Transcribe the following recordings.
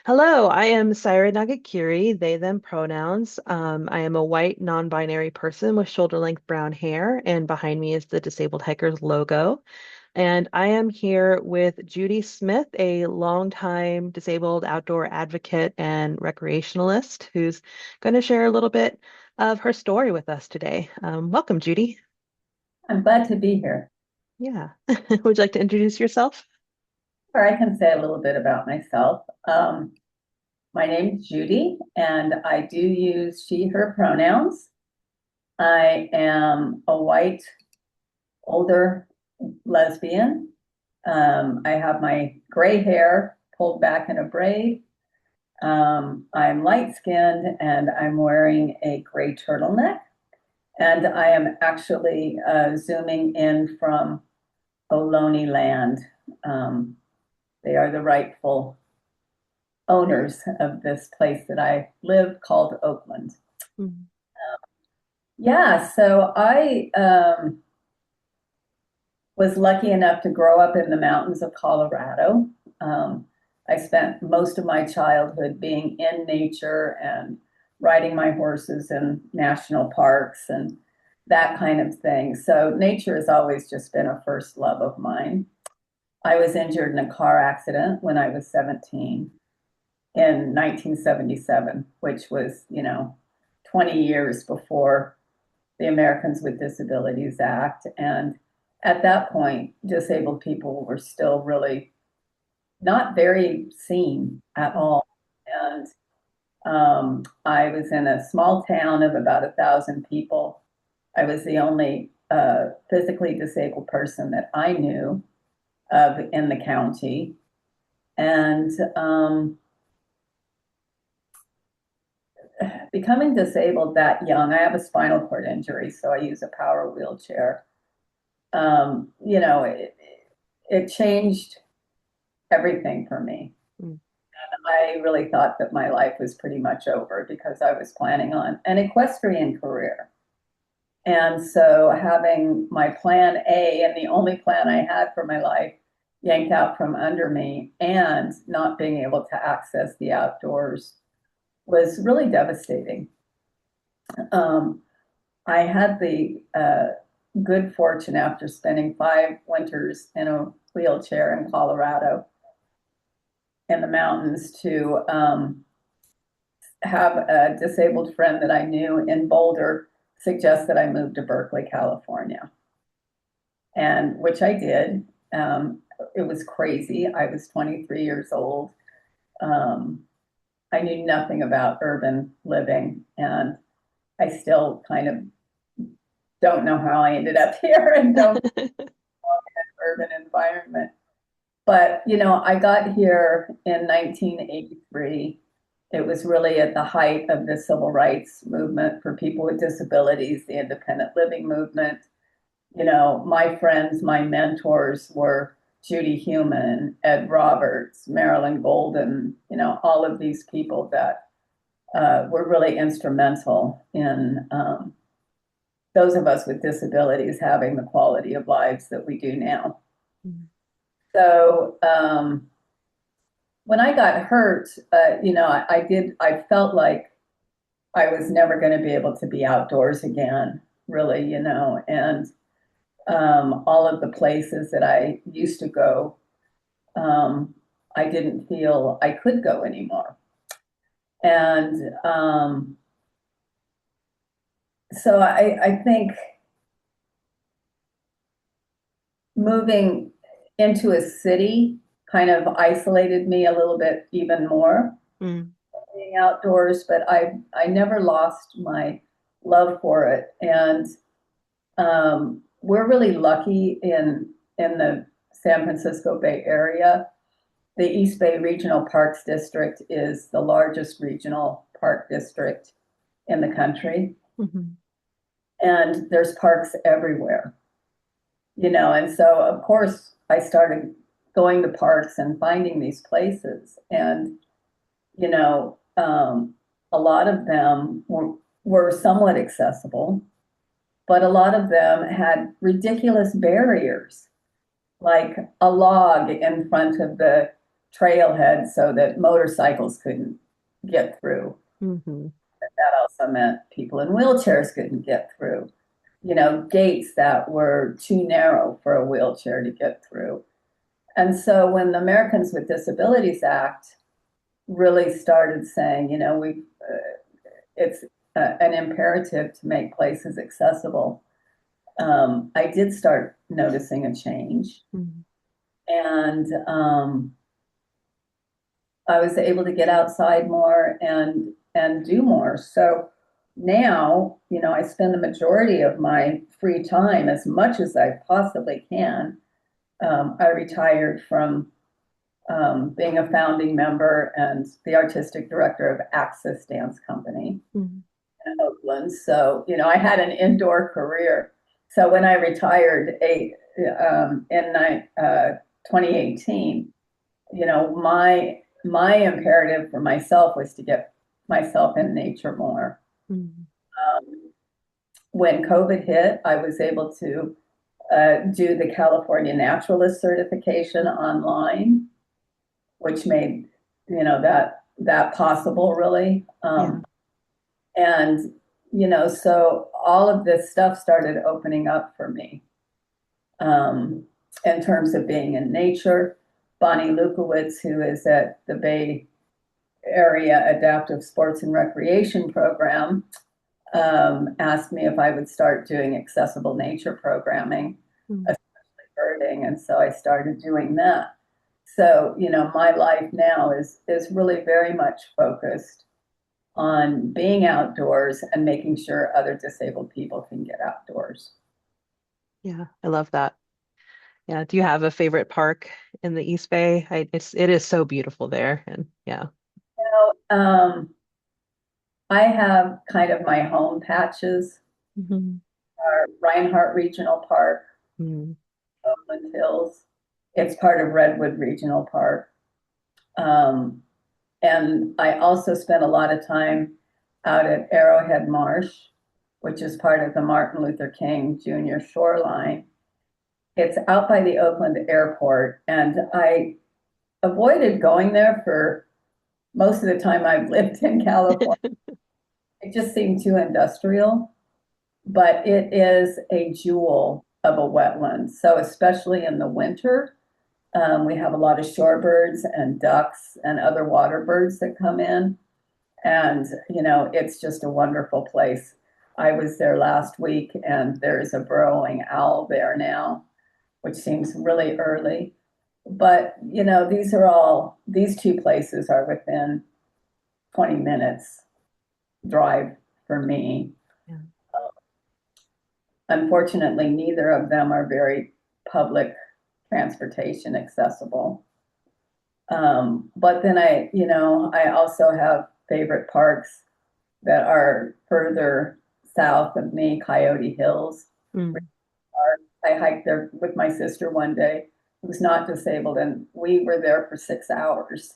Hello, I am Syren Nagakyrie, they, them pronouns. I am a white, non-binary person with shoulder-length brown hair, and behind me is the Disabled Hikers logo. And I am here with Judy Smith, a longtime disabled outdoor advocate and recreationalist, who's going to share a little bit of her story with us today. Welcome, Judy. I'm glad to be here. Yeah. Would you like to introduce yourself? Or I can say a little bit about myself. My name's Judy, and I do use she, her pronouns. I am a white, older lesbian. I have my gray hair pulled back in a braid. I'm light skinned and I'm wearing a gray turtleneck. And I am actually zooming in from Ohlone land. Um, They are the rightful owners of this place that I live called Oakland. Mhm. Yeah, so I was lucky enough to grow up in the mountains of Colorado. Um, I spent most of my childhood being in nature and riding my horses in national parks and that kind of thing. So nature has always just been a first love of mine. I was injured in a car accident when I was 17 in 1977, which was, 20 years before the Americans with Disabilities Act. And at that point, disabled people were still really not very seen at all. And I was in a small town of about 1,000 people. I was the only physically disabled person that I knew of in the county. And becoming disabled that young, I have a spinal cord injury, so I use a power wheelchair. It changed everything for me. Mm. I really thought that my life was pretty much over because I was planning on an equestrian career. And so having my plan A and the only plan I had for my life yanked out from under me and not being able to access the outdoors was really devastating. Um, I had the good fortune after spending 5 winters in a wheelchair in Colorado in the mountains to have a disabled friend that I knew in Boulder suggest that I move to Berkeley, California, and which I did. It was crazy. I was 23 years old. Um, I knew nothing about urban living, and I still kind of don't know how I ended up here and don't urban environment. But, I got here in 1983. It was really at the height of the civil rights movement for people with disabilities, the independent living movement. My friends, my mentors were Judy Heumann, Ed Roberts, Marilyn Golden, all of these people that were really instrumental in those of us with disabilities having the quality of lives that we do now. Mm. So when I got hurt, I felt like I was never going to be able to be outdoors again, really, and all of the places that I used to go, um, I didn't feel I could go anymore. And so I think moving into a city kind of isolated me a little bit even more Mm. being outdoors, but I never lost my love for it. And we're really lucky in the San Francisco Bay Area. The East Bay Regional Parks District is the largest regional park district in the country, Mhm. and there's parks everywhere. And so of course I started going to parks and finding these places, and you know, um, a lot of them were somewhat accessible, but a lot of them had ridiculous barriers, like a log in front of the trailhead so that motorcycles couldn't get through. Hmm. That also meant people in wheelchairs couldn't get through. Gates that were too narrow for a wheelchair to get through. And so when the Americans with Disabilities Act really started saying, it's an imperative to make places accessible, I did start noticing a change. Hmm. And I was able to get outside more and do more. So now, I spend the majority of my free time as much as I possibly can. I retired from being a founding member and the artistic director of Access Dance Company Hmm. in Oakland. So, I had an indoor career. So when I retired in 2018, my imperative for myself was to get myself in nature more. Hmm. Um, when COVID hit, I was able to do the California Naturalist certification online, which made that possible really. Yeah. And so all of this stuff started opening up for me um, in terms of being in nature. Bonnie Lukowitz, who is at the Bay Area Adaptive Sports and Recreation Program, asked me if I would start doing accessible nature programming, Hmm. especially birding, and so I started doing that. So, my life now is really very much focused on being outdoors and making sure other disabled people can get outdoors. Yeah, I love that. Yeah. Do you have a favorite park in the East Bay? It is so beautiful there. And yeah. So, I have kind of my home patches, Hmm. Reinhardt Regional Park, Hmm. Oakland Hills. It's part of Redwood Regional Park. Um, and I also spent a lot of time out at Arrowhead Marsh, which is part of the Martin Luther King Jr. shoreline. It's out by the Oakland airport, and I avoided going there for most of the time I've lived in California. It just seemed too industrial, but it is a jewel of a wetland. So, especially in the winter, we have a lot of shorebirds and ducks and other water birds that come in. And, it's just a wonderful place. I was there last week and there's a burrowing owl there now, which seems really early. But, these two places are within 20 minutes drive for me. Yeah. Unfortunately, neither of them are very public transportation accessible. But then I also have favorite parks that are further south of me, Coyote Hills. Mm. I hiked there with my sister one day, who's not disabled, and we were there for 6 hours.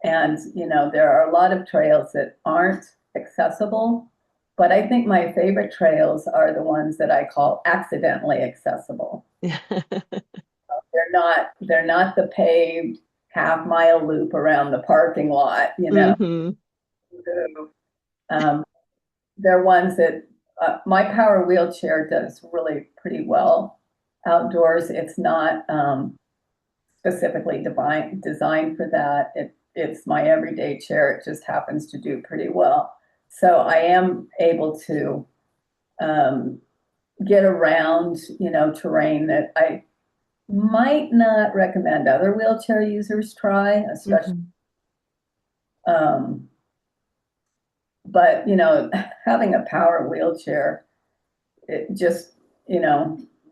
And, there are a lot of trails that aren't accessible, but I think my favorite trails are the ones that I call accidentally accessible. Yeah. They're not the paved half-mile loop around the parking lot. Hmm. Um, they're ones that my power wheelchair does really pretty well outdoors. It's not specifically designed for that. It's my everyday chair. It just happens to do pretty well. So I am able to um, get around, terrain that I might not recommend other wheelchair users try, especially. Hmm. Um, but having a power wheelchair, it just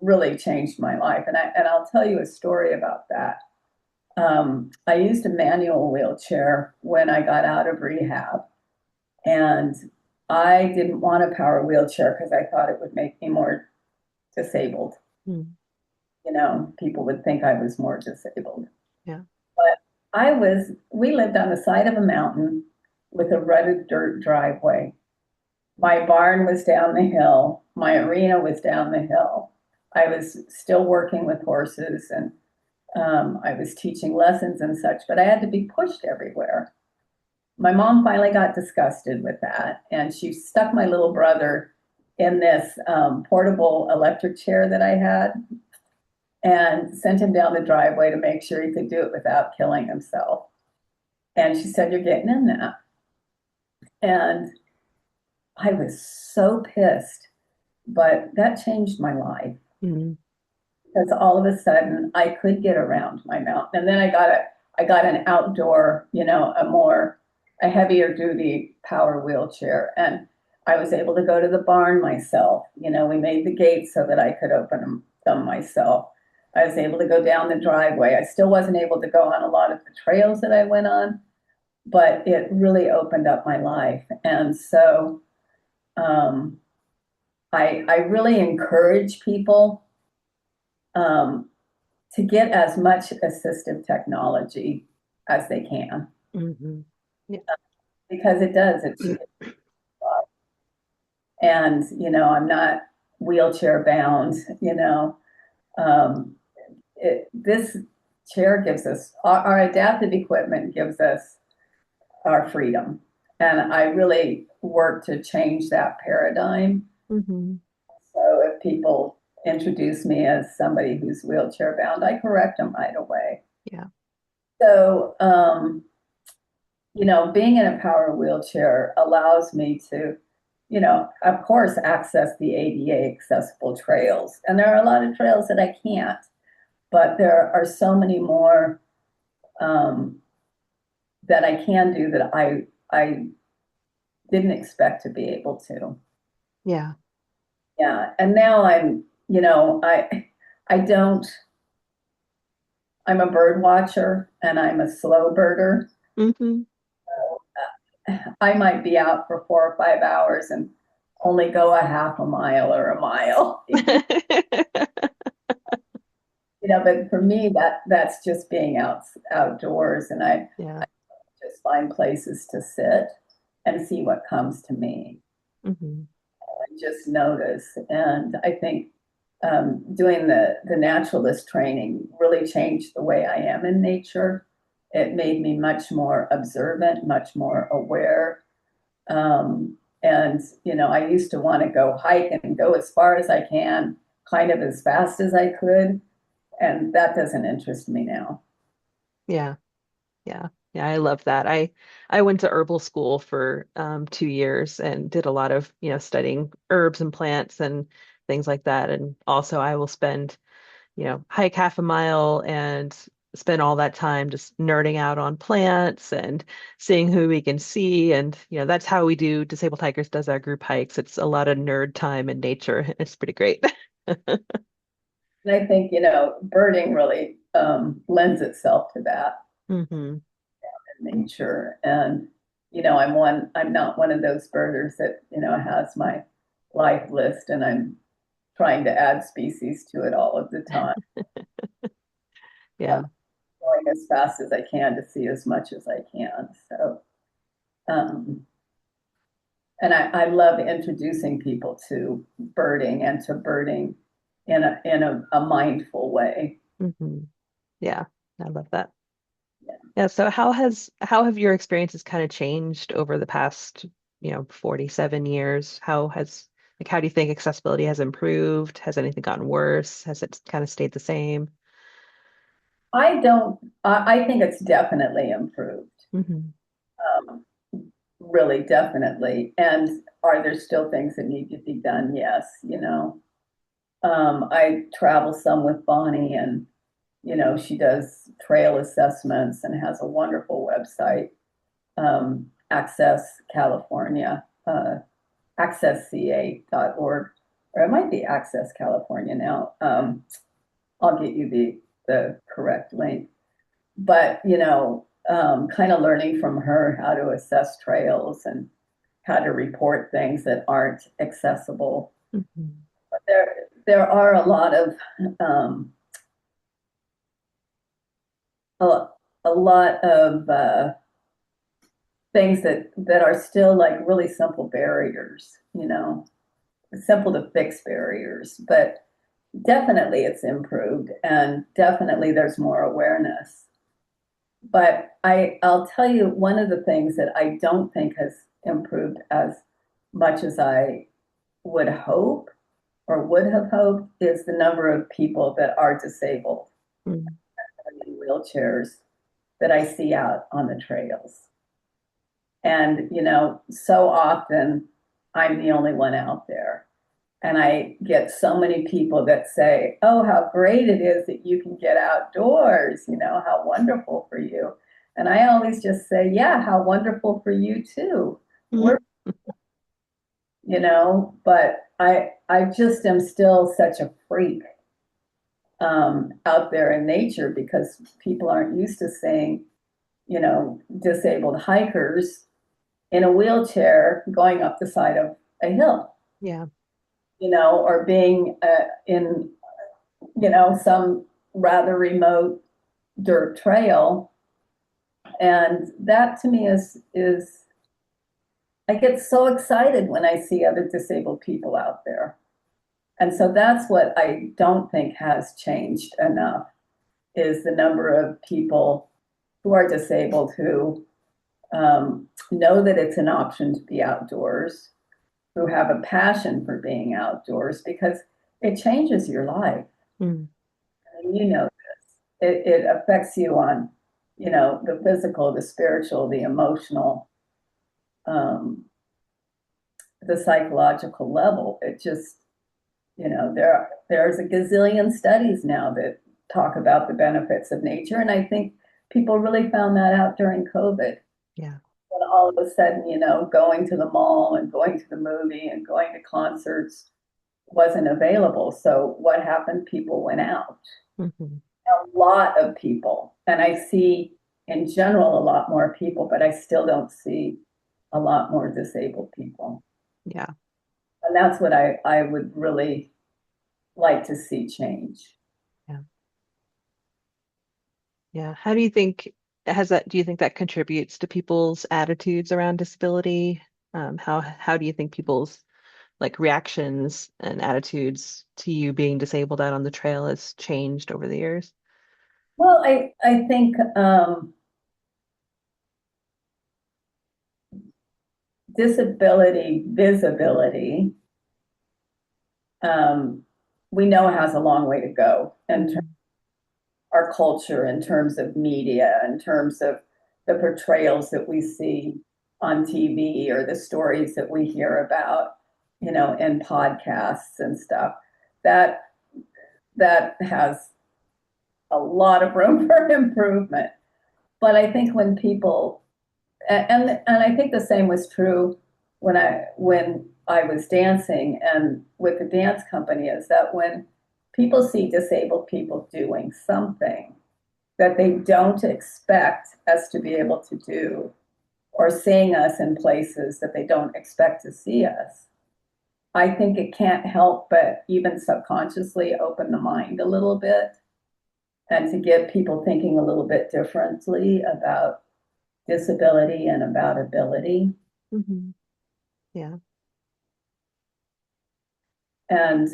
really changed my life, and I'll tell you a story about that. I used a manual wheelchair when I got out of rehab, and I didn't want a power wheelchair because I thought it would make me more disabled. Mm. People would think I was more disabled. Yeah. But we lived on the side of a mountain with a rutted dirt driveway. My barn was down the hill. My arena was down the hill. I was still working with horses and I was teaching lessons and such, but I had to be pushed everywhere. My mom finally got disgusted with that, and she stuck my little brother in this portable electric chair that I had and sent him down the driveway to make sure he could do it without killing himself. And she said, "You're getting in that." And I was so pissed, but that changed my life Mm. because all of a sudden I could get around my mountain. And then I got an outdoor, a heavier duty power wheelchair. And I was able to go to the barn myself. We made the gates so that I could open them myself. I was able to go down the driveway. I still wasn't able to go on a lot of the trails that I went on, but it really opened up my life. And so um, I really encourage people um, to get as much assistive technology as they can Hmm. Yeah. because it does. And I'm not wheelchair bound. Um, this chair gives us our adaptive equipment gives us our freedom, and I really work to change that paradigm. Hmm. So if people introduce me as somebody who's wheelchair bound, I correct them right away. Yeah. So, being in a power wheelchair allows me to, of course, access the ADA accessible trails. And there are a lot of trails that I can't, but there are so many more um, that I can do that I didn't expect to be able to. Yeah. Yeah. And now I don't, I'm a bird watcher and I'm a slow birder. Hmm. I might be out for 4 or 5 hours and only go a half a mile or a mile. But for me that's just being outdoors, and I Yeah. just find places to sit and see what comes to me Hmm. and just notice. And I think doing the naturalist training really changed the way I am in nature. It made me much more observant, much more aware. And I used to want to go hike and go as far as I can, kind of as fast as I could, and that doesn't interest me now. Yeah. Yeah. Yeah. I love that. I went to herbal school for 2 years and did a lot of, studying herbs and plants and things like that. And also I will spend, hike half a mile and spend all that time just nerding out on plants and seeing who we can see. And, that's how we do Disabled Hikers does our group hikes. It's a lot of nerd time in nature. It's pretty great. And I think birding really lends itself to that Hmm. in nature. And I'm not one of those birders that has my life list and I'm trying to add species to it all of the time. I'm Yeah. going as fast as I can to see as much as I can. So, um, and I love introducing people to birding and to birding in a mindful way. Hmm. Yeah. I love that. Yeah, so how have your experiences kind of changed over the past, 47 years? How do you think accessibility has improved? Has anything gotten worse? Has it kind of stayed the same? I don't. I think it's definitely improved. Hmm. Um, really, definitely. And are there still things that need to be done? Yes. I travel some with Bonnie, and she does trail assessments and has a wonderful website, Access California, accessca.org, or it might be Access California now. I'll get you the correct link. But, kind of learning from her how to assess trails and how to report things that aren't accessible. Hmm. But there are a lot of um, a, a lot of things that are still like really simple barriers, simple to fix barriers. But definitely it's improved and definitely there's more awareness. But I'll tell you one of the things that I don't think has improved as much as I would hope or would have hoped is the number of people that are disabled Mm. in wheelchairs that I see out on the trails. And, so often I'm the only one out there. And I get so many people that say, oh, how great it is that you can get outdoors, how wonderful for you. And I always just say, yeah, how wonderful for you too. Mhm. We're, but I just am still such a freak out there in nature because people aren't used to seeing, disabled hikers in a wheelchair going up the side of a hill, Yeah. or being in, some rather remote dirt trail. And that to me is I get so excited when I see other disabled people out there. And so that's what I don't think has changed enough is the number of people who are disabled who know that it's an option to be outdoors, who have a passion for being outdoors because it changes your life. Mm. And it affects you on, the physical, the spiritual, the emotional, um, the psychological level. It just, there's a gazillion studies now that talk about the benefits of nature. And I think people really found that out during COVID. Yeah. When all of a sudden, going to the mall and going to the movie and going to concerts wasn't available. So what happened? People went out. Hmm. A lot of people. And I see in general a lot more people, but I still don't see a lot more disabled people. Yeah. And that's what I would really like to see change. Yeah. Yeah. How do you think do you think that contributes to people's attitudes around disability? How do you think people's like reactions and attitudes to you being disabled out on the trail has changed over the years? Well, I think disability visibility, um, we know has a long way to go in terms Mm. of our culture, in terms of media, in terms of the portrayals that we see on TV or the stories that we hear about, in podcasts and stuff. That that has a lot of room for improvement. But I think when people and I think the same was true when I was dancing and with the dance company is that when people see disabled people doing something that they don't expect us to be able to do or seeing us in places that they don't expect to see us, I think it can't help but even subconsciously open the mind a little bit and to get people thinking a little bit differently about disability and about ability. Hmm. Yeah. And,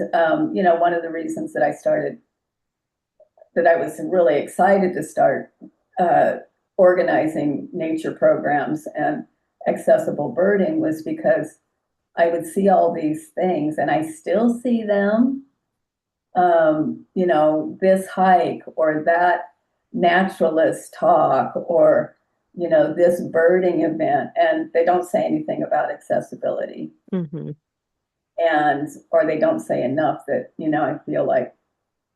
one of the reasons that I was really excited to start uh, organizing nature programs and accessible birding was because I would see all these things and I still see them. This hike or that naturalist talk or, this birding event, and they don't say anything about accessibility. Hmm. And, or they don't say enough that, I feel like,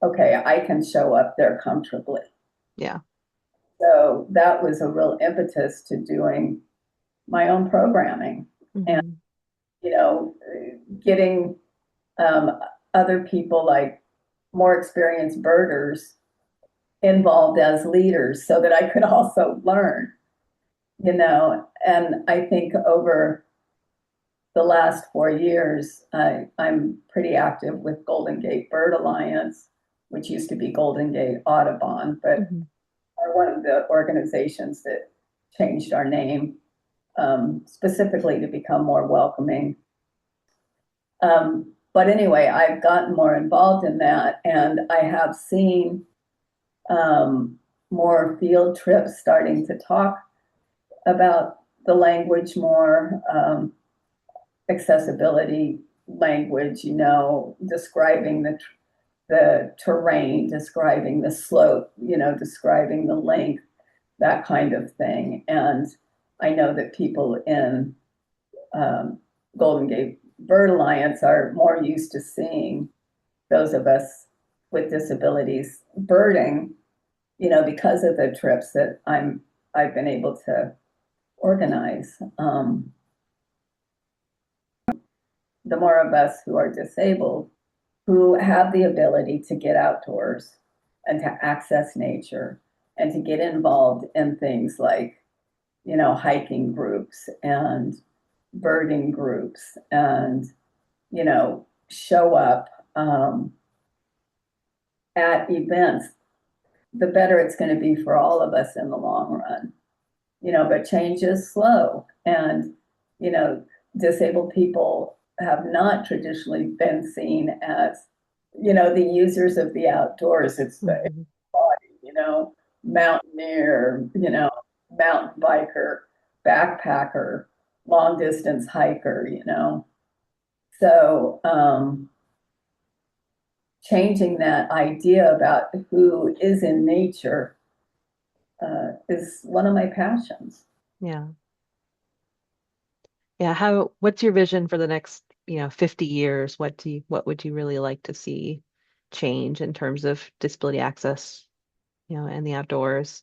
okay, I can show up there comfortably. Yeah. So that was a real impetus to doing my own programming and, Hmm. you know, getting um, other people like more experienced birders involved as leaders so that I could also learn, and I think over the last 4 years, I'm pretty active with Golden Gate Bird Alliance, which used to be Golden Gate Audubon, but Hmm. are one of the organizations that changed our name specifically to become more welcoming. but anyway, I've gotten more involved in that, and I have seen um, more field trips starting to talk about the language more, accessibility language, describing the terrain, describing the slope, describing the length, that kind of thing. And I know that people in um, Golden Gate Bird Alliance are more used to seeing those of us with disabilities birding, because of the trips that I've been able to organize. The more of us who are disabled, who have the ability to get outdoors and to access nature and to get involved in things like, hiking groups and birding groups and, show up at events, the better it's going to be for all of us in the long run. But change is slow. And, you know, disabled people have not traditionally been seen as, the users of the outdoors. It's the Mhm. body, mountaineer, mountain biker, backpacker, long distance hiker. So changing that idea about who is in nature is one of my passions. Yeah. Yeah. What's your vision for the next, 50 years? What would you really like to see change in terms of disability access, and the outdoors?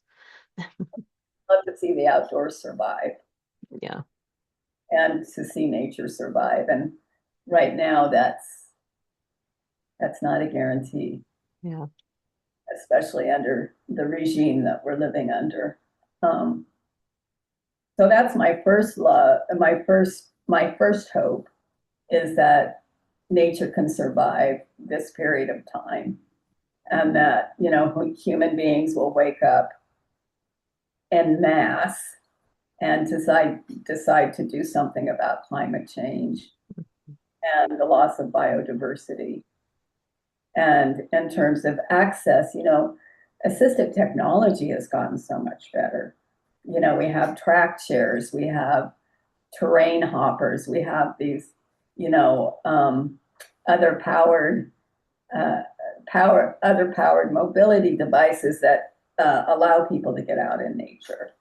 Love to see the outdoors survive Yeah. and to see nature survive. And right now, that's not a guarantee, Yeah. especially under the regime that we're living under. Um, so that's my first love. My first hope is that nature can survive this period of time, and that human beings will wake up en masse and decide to do something about climate change and the loss of biodiversity. And in terms of access, assistive technology has gotten so much better. We have track chairs, we have terrain hoppers, we have these, other powered, uh, other powered mobility devices that allow people to get out in nature.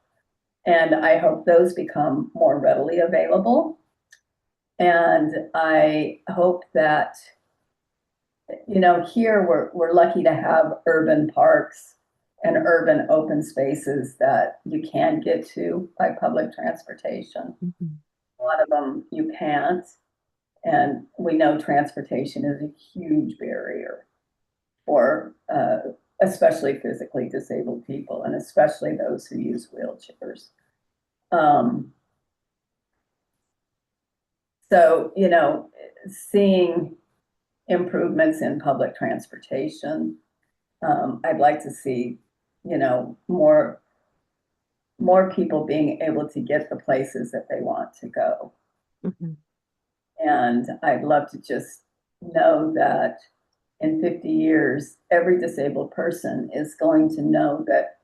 And I hope those become more readily available. And I hope that here we're lucky to have urban parks and urban open spaces that you can get to by public transportation. Mhm. A lot of them you can't. And we know transportation is a huge barrier for especially physically disabled people and especially those who use wheelchairs. Um, so, seeing improvements in public transportation. I'd like to see, more people being able to get the places that they want to go. Mhm. And I'd love to just know that in 50 years, every disabled person is going to know that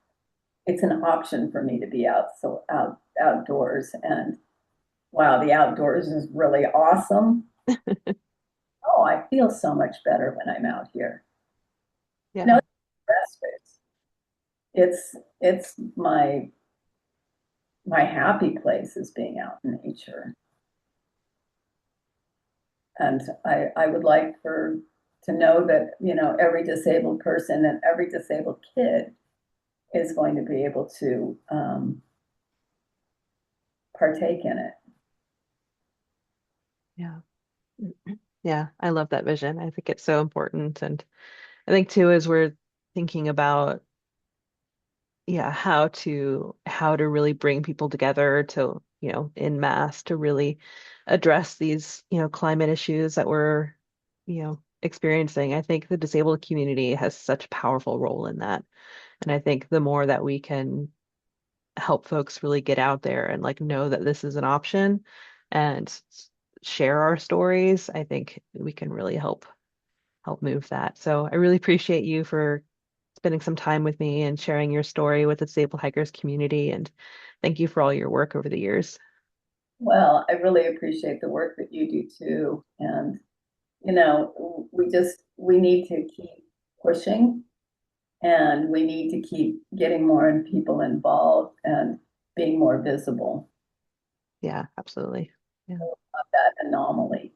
it's an option for me to be outdoors. And wow, the outdoors is really awesome. Oh, I feel so much better when I'm out here. Yeah. It's respite. It's my happy place is being out in nature. And I would like to know that, every disabled person and every disabled kid is going to be able to partake in it. Yeah. Yeah. I love that vision. I think it's so important. And I think too, as we're thinking about, yeah, how to really bring people together to, in mass to really address these, climate issues that we're, experiencing. I think the disabled community has such a powerful role in that. And I think the more that we can help folks really get out there and like know that this is an option and share our stories, I think we can really help move that. So I really appreciate you for spending some time with me and sharing your story with the disabled hikers community. And thank you for all your work over the years. Well, I really appreciate the work that you do too. And, we need to keep pushing and we need to keep getting more people involved and being more visible Yeah, absolutely. Yeah. of that anomaly.